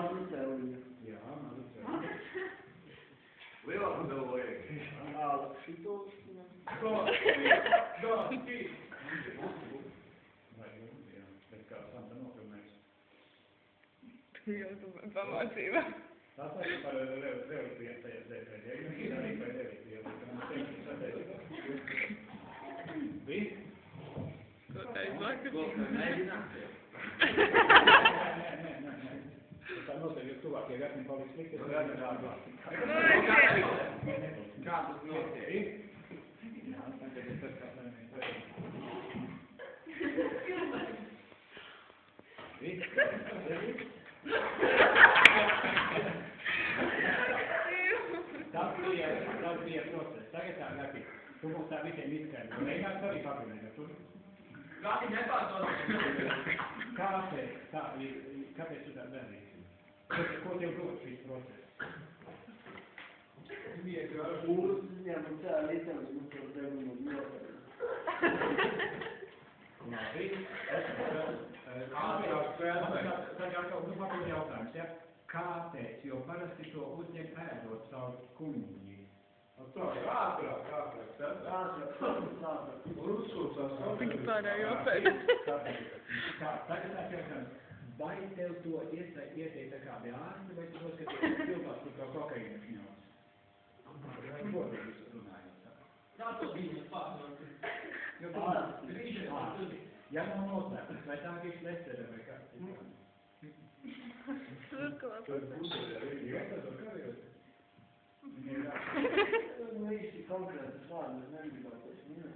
mazas cēlīja. Jā, mazas cēlīja. Lielāku tev vajag. Tālāk šitos. Bet kā Santa nofilmēs. Jau tu pamācība. Tas arī par relikviju tajā dēļ. Ja arī par relikviju, tad man teikt, sateicis. Viss? Ko taisāk? Ko mēģināt? Nē. Tā noteikti, jo tuvākie gadiem paliks slikti, tad jāatdā. Kā tas notiek? Jā, tagad es tas kā Viss? Tas bija process. Tagad tā Gati. Tu mums tā visiem izskaidro. Mēģināt arī papildināt. Gati nepārtos. Kāpēc tu tā darīsi? Ko tev dod šis process? Uzņēmu cēlītēm, mums to devumu ļoti. Labi. Tagad papildu jautājums, ja? Kāpēc? Jo parasti to uzņem ēdot savu kuņģi. Ātrāk. Tik pārējo pēc. Tagad tāds jautājums. Vai tev to ieteica kādi ārsti, vai tu noskaties cilvēks, kur kā kokaīnu šņauts? Ko tu visu runājot tā? Kā to viņa pārāk? Ja nav noslēpums, vai tā bija slēstere vai kāds cits? Turklāt. Tur būs arī jāsaka, kā jau? Nu, īsti konkrētas vārdas negribētu minēt.